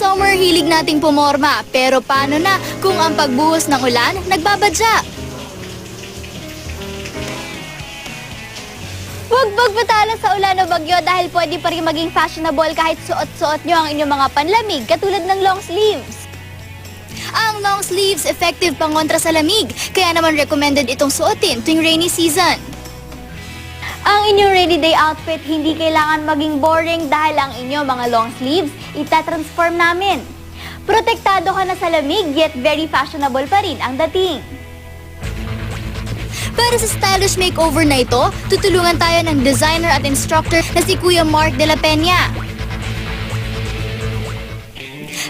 summer, hilig nating pumorma. Pero paano na kung ang pagbuhos ng ulan nagbabadya? Huwag magpatalo sa ulan o bagyo dahil pwede pa rin maging fashionable kahit suot-suot nyo ang inyong mga panlamig katulad ng long sleeves. Ang long sleeves effective pangontra sa lamig, kaya naman recommended itong suotin tuwing rainy season. Ang inyong rainy day outfit hindi kailangan maging boring dahil ang inyong mga long sleeves itatransform namin. Protektado ka na sa lamig yet very fashionable pa rin ang dating. Para sa stylish makeover na ito, tutulungan tayo ng designer at instructor na si Kuya Mark de la Peña.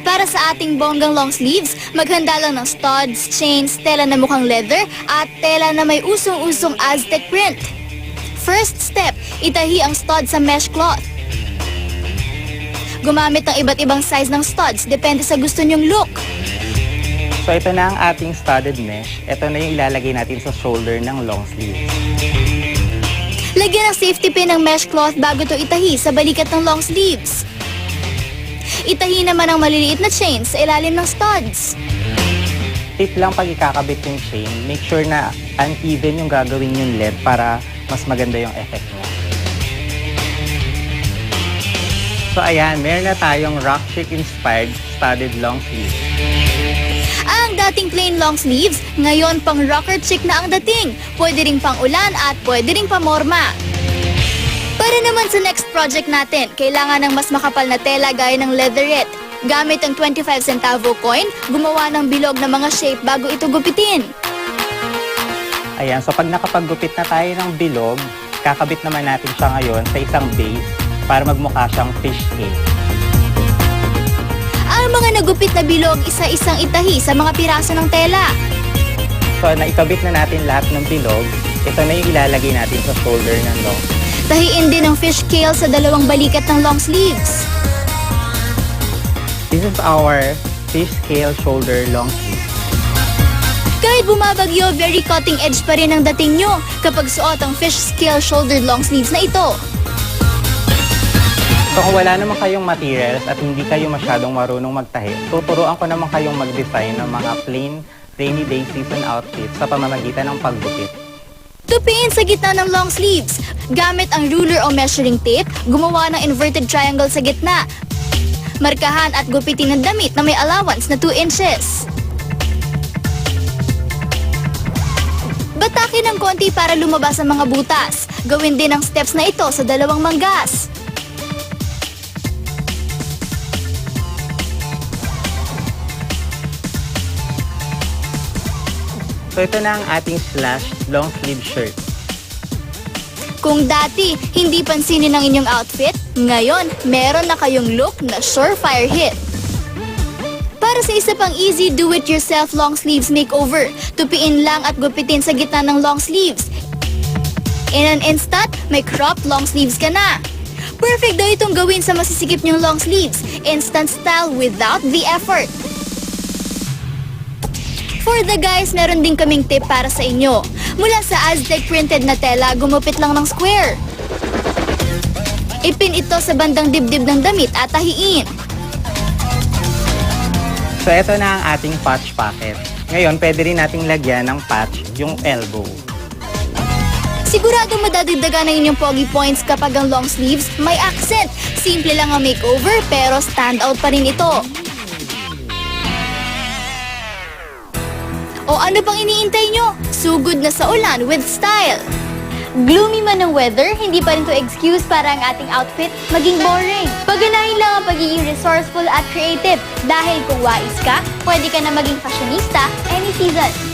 Para sa ating bonggang long sleeves, maghanda lang ng studs, chains, tela na mukhang leather, at tela na may usong-usong Aztec print. First step, itahi ang studs sa mesh cloth. Gumamit ng iba't ibang size ng studs, depende sa gusto nyong look. So ito na ang ating studded mesh. Ito na yung ilalagay natin sa shoulder ng long sleeve. Lagyan ng safety pin ng mesh cloth bago ito itahi sa balikat ng long sleeves. Itahi naman ang maliliit na chain sa ilalim ng studs. Tip lang pag ikakabit yung chain, make sure na uneven yung gagawin yung length para mas maganda yung effect niya. So ayan, meron na tayong rock chic inspired studded long sleeve. Ang dating plain long sleeves, ngayon pang rocker chic na ang dating. Pwede ring pang ulan at pwede ring pamorma. Para naman sa next project natin, kailangan ng mas makapal na tela gaya ng leatherette. Gamit ang 25 centavo coin, gumawa ng bilog na mga shape bago ito gupitin. Ayan, so pag nakapaggupit na tayo ng bilog, kakabit naman natin siya ngayon sa isang base para magmukha siyang fish cake. Ang mga nagupit na bilog, isa-isang itahi sa mga piraso ng tela. So naikabit na natin lahat ng bilog, ito na yung ilalagay natin sa shoulder ng long. Tahiin din ang fish scale sa dalawang balikat ng long sleeves. This is our fish scale shoulder long sleeve. Kahit bumabagyo, very cutting edge pa rin ang dating nyo kapag suot ang fish scale shoulder long sleeves na ito. So kung wala naman kayong materials at hindi kayo masyadong marunong magtahi, tuturuan ko naman kayong mag-design ng mga plain rainy day season outfits sa pamamagitan ng paggupit. Tupiin sa gitna ng long sleeves. Gamit ang ruler o measuring tape, gumawa ng inverted triangle sa gitna. Markahan at gupitin ng damit na may allowance na 2 inches. Batakin ng konti para lumabas ang mga butas. Gawin din ang steps na ito sa dalawang manggas. So ito na ang ating slashed long sleeve shirt. Kung dati hindi pansinin ang inyong outfit, ngayon meron na kayong look na surefire hit. Para sa isa pang easy do-it-yourself long sleeves makeover, tupiin lang at gupitin sa gitna ng long sleeves. In an instant, may cropped long sleeves ka na. Perfect daw itong gawin sa masisikip nyong long sleeves, instant style without the effort. For the guys, meron din kaming tip para sa inyo. Mula sa Aztec printed na tela, gumupit lang ng square. Ipin ito sa bandang dibdib ng damit at tahiin. So ito na ang ating patch pocket. Ngayon, pwede rin nating lagyan ng patch yung elbow. Sigurado madadagdagan ng inyong pogi points kapag ang long sleeves may accent. Simple lang ang makeover pero stand out pa rin ito. O ano pang iniintay nyo? Sugod na sa ulan with style! Gloomy man ang weather, hindi pa rin to excuse para ang ating outfit maging boring. Paganahin lang ang pagiging resourceful at creative dahil kung wais ka, pwede ka na maging fashionista any season.